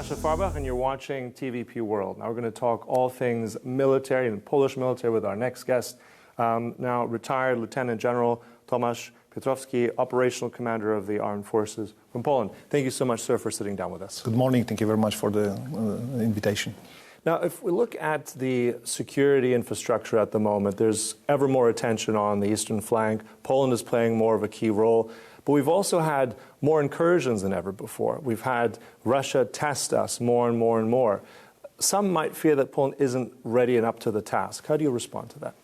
Tomasz Piotrowski, and you're watching TVP World. Now we're going to talk all things military and Polish military with our next guest, now retired Lieutenant General Tomasz Piotrowski, Operational Commander of the Armed Forces from Poland. Thank you so much, sir, for sitting down with us. Good morning. Thank you very much for the invitation. Now, if we look at the security infrastructure at the moment, there's ever more attention on the eastern flank. Poland is playing more of a key role. But we've also had more incursions than ever before. We've had Russia test us more and more and more. Some might fear that Poland isn't ready and up to the task. How do you respond to that?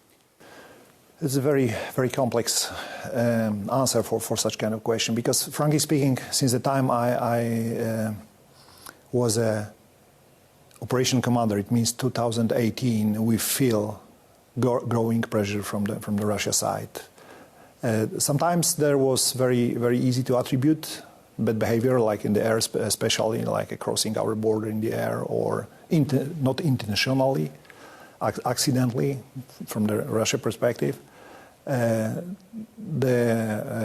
It's a very, very complex answer for such kind of question, because frankly speaking, since the time I was a operation commander, it means 2018, we feel growing pressure from the Russia side. Sometimes there was very, very easy to attribute bad behavior, like in the air, especially like crossing our border in the air, or not intentionally, accidentally, from the Russia perspective. The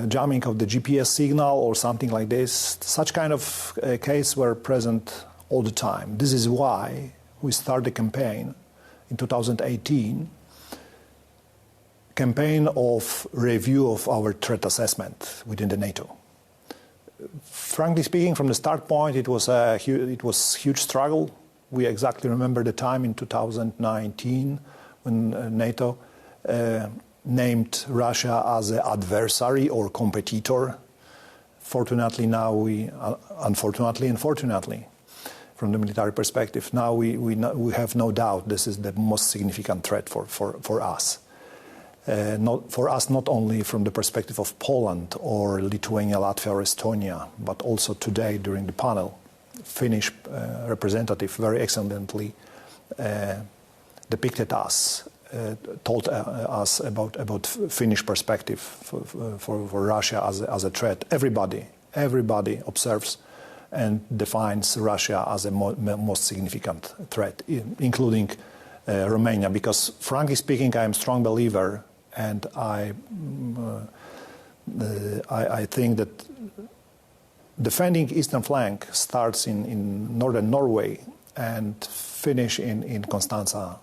jamming of the GPS signal or something like this, such kind of case were present all the time. This is why we started a campaign in 2018, campaign of review of our threat assessment within the NATO. Frankly speaking, from the start point, it was huge struggle. We exactly remember the time in 2019 when NATO named Russia as an adversary or competitor. Fortunately, now unfortunately and fortunately, from the military perspective, now we have no doubt this is the most significant threat for us. Not only from the perspective of Poland or Lithuania, Latvia or Estonia, but also today during the panel, Finnish representative very excellently depicted us, told us about Finnish perspective for Russia as a threat. Everybody observes and defines Russia as a most significant threat, including Romania, because frankly speaking, I am a strong believer, and I think that defending eastern flank starts in northern Norway and finish in Constanța,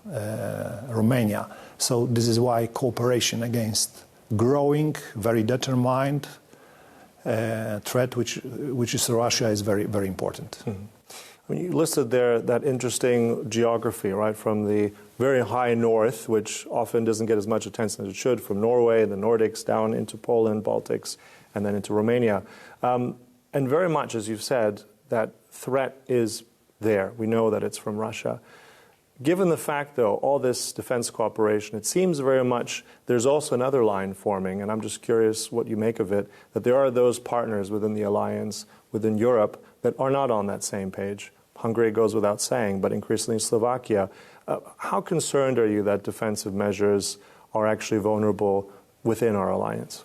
Romania. So this is why cooperation against growing, very determined threat, which is Russia, is very, very important. Mm-hmm. When you listed there that interesting geography, right, from the very high north, which often doesn't get as much attention as it should, from Norway, the Nordics, down into Poland, Baltics, and then into Romania. And very much, as you've said, that threat is there. We know that it's from Russia. Given the fact, though, all this defense cooperation, it seems very much there's also another line forming, and I'm just curious what you make of it, that there are those partners within the alliance, within Europe, that are not on that same page. Hungary goes without saying, but increasingly Slovakia. How concerned are you that defensive measures are actually vulnerable within our alliance?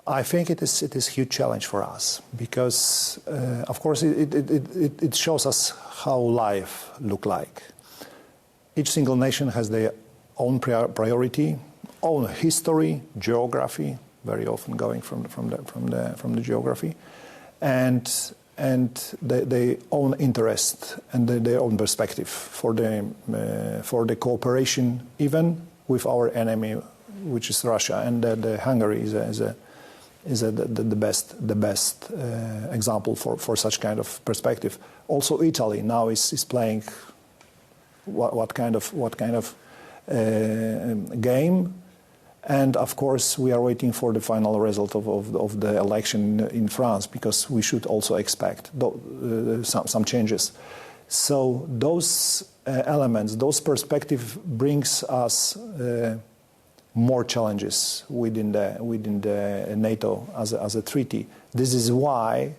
I think it is a huge challenge for us because, of course, it shows us how life looks like. Each single nation has their own priority, own history, geography, very often going from the geography, and their own interest and their own perspective for the cooperation, even with our enemy, which is Russia, and the Hungary is the best example for such kind of perspective. Also, Italy now is playing what kind of game. And of course, we are waiting for the final result of the election in France, because we should also expect some changes. So those elements, those perspectives, brings us more challenges within the NATO as a treaty. This is why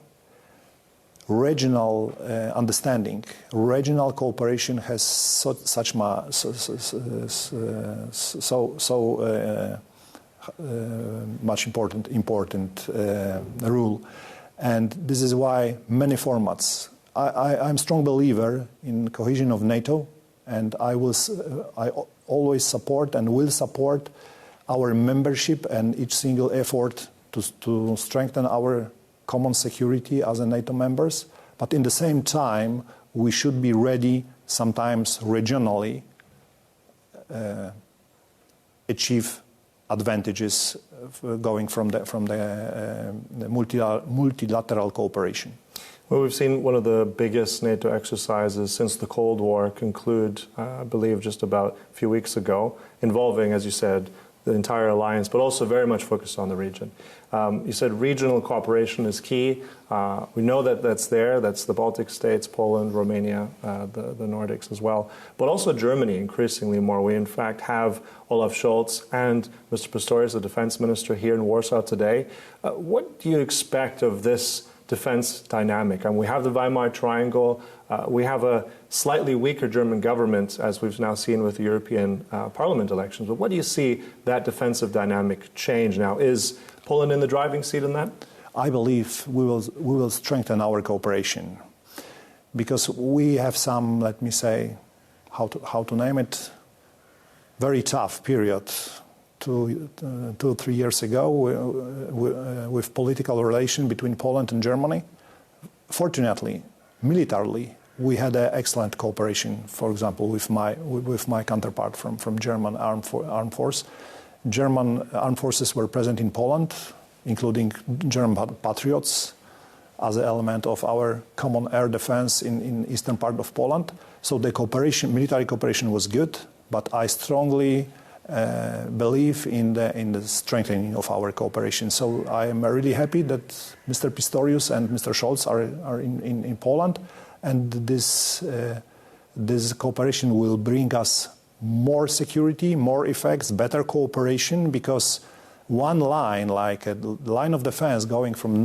regional understanding, regional cooperation has such much important rule, and this is why many formats. I'm a strong believer in cohesion of NATO, and I always support and will support our membership and each single effort to strengthen our common security as a NATO members. But in the same time, we should be ready sometimes regionally achieve advantages going from the multilateral cooperation. Well, we've seen one of the biggest NATO exercises since the Cold War conclude, I believe, just about a few weeks ago, involving, as you said, the entire alliance, but also very much focused on the region. You said regional cooperation is key. We know that that's there. That's the Baltic states, Poland, Romania, the Nordics as well. But also Germany, increasingly more. We, in fact, have Olaf Scholz and Mr. Pistorius, the defense minister, here in Warsaw today. What do you expect of this defense dynamic? And we have the Weimar Triangle. We have a slightly weaker German government, as we've now seen with the European Parliament elections. But what do you see that defensive dynamic change now? Is Poland in the driving seat in that? I believe we will strengthen our cooperation because we have some, let me say, how to name it, very tough period 2-3 years ago with political relation between Poland and Germany. Fortunately, militarily, we had an excellent cooperation. For example, with my counterpart from German armed force. German armed forces were present in Poland, including German patriots, as an element of our common air defense in eastern part of Poland. So the military cooperation was good, but I strongly believe in the strengthening of our cooperation. So I am really happy that Mr. Pistorius and Mr. Scholz are in Poland, and this cooperation will bring us more security, more effects, better cooperation, because one line, like a line of defense going from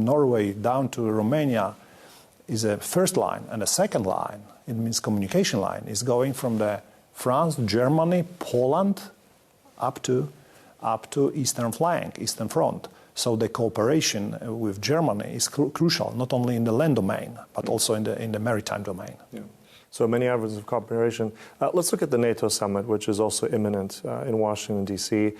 Norway down to Romania, is a first line, and a second line, it means communication line, is going from the France, Germany, Poland, up to eastern flank, eastern front. So the cooperation with Germany is crucial, not only in the land domain, but also in the maritime domain. Yeah. So many avenues of cooperation. Let's look at the NATO summit, which is also imminent in Washington, D.C.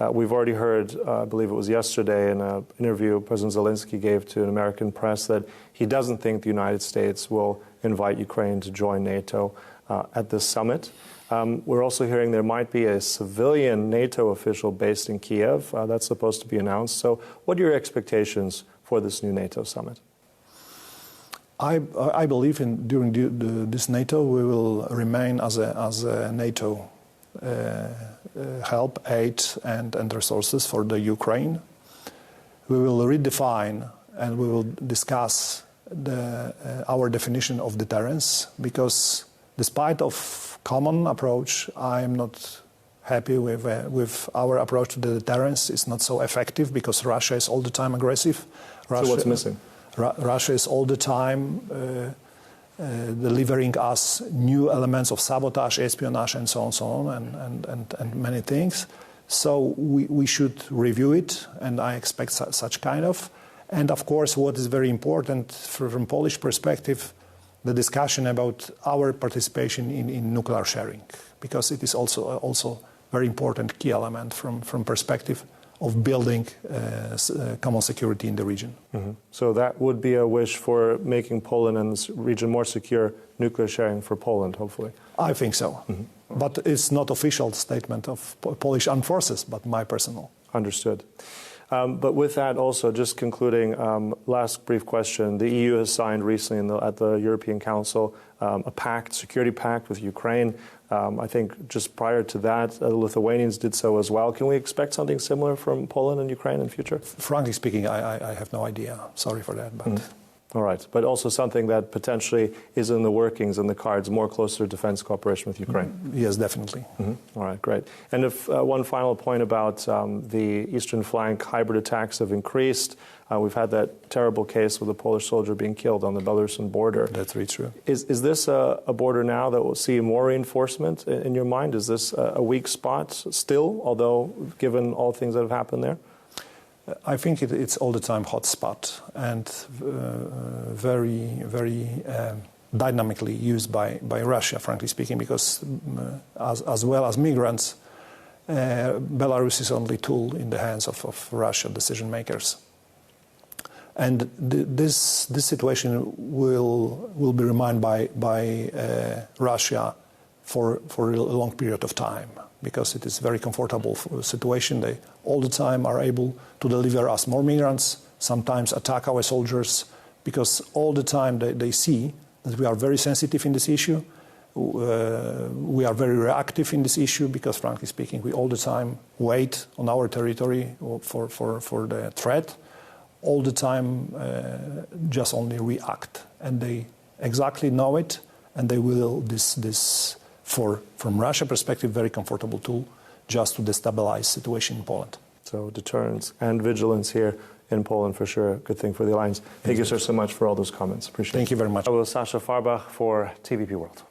We've already heard, I believe it was yesterday, in an interview President Zelensky gave to an American press, that he doesn't think the United States will invite Ukraine to join NATO at this summit. We're also hearing there might be a civilian NATO official based in Kiev. That's supposed to be announced. So what are your expectations for this new NATO summit? I believe during this NATO we will remain as a NATO help, aid and resources for the Ukraine. We will redefine and we will discuss our definition of deterrence, because despite of common approach, I am not happy with our approach to the deterrence. It's not so effective because Russia is all the time aggressive. So what's missing? Russia is all the time delivering us new elements of sabotage, espionage, and so on, and many things. So we should review it, and I expect such kind of. And of course, what is very important from Polish perspective, the discussion about our participation in nuclear sharing, because it is also very important key element from perspective of building common security in the region. Mm-hmm. So that would be a wish for making Poland and this region more secure, nuclear sharing for Poland, hopefully. I think so. Mm-hmm. But it's not official statement of Polish armed forces, but my personal. Understood. But with that also, just concluding, last brief question. The EU has signed recently at the European Council a pact, security pact with Ukraine. I think just prior to that, the Lithuanians did so as well. Can we expect something similar from Poland and Ukraine in the future? Frankly speaking, I have no idea. Sorry for that. But All right. But also something that potentially is in the workings, in the cards, more closer defense cooperation with Ukraine. Yes, definitely. All right, great. And if one final point about the eastern flank, hybrid attacks have increased. We've had that terrible case with a Polish soldier being killed on the Belarusian border. That's very true. Is this a border now that will see more reinforcement in your mind? Is this a weak spot still, although given all things that have happened there? I think it's all the time hot spot and very, very dynamically used by Russia, frankly speaking, because as well as migrants, Belarus is only tool in the hands of Russian decision makers. And this situation will be remained by Russia for a long period of time, because it is a very comfortable situation. They all the time are able to deliver us more migrants, sometimes attack our soldiers, because all the time they see that we are very sensitive in this issue. We are very reactive in this issue because, frankly speaking, we all the time wait on our territory for the threat. All the time just only react. And they exactly know it, and they will, from Russia perspective, very comfortable tool just to destabilize situation in Poland. So deterrence and vigilance here in Poland, for sure, good thing for the alliance. Thank you, sir, so much for all those comments. Appreciate it. Thank you very much. I was Sasha Farbach for TVP World.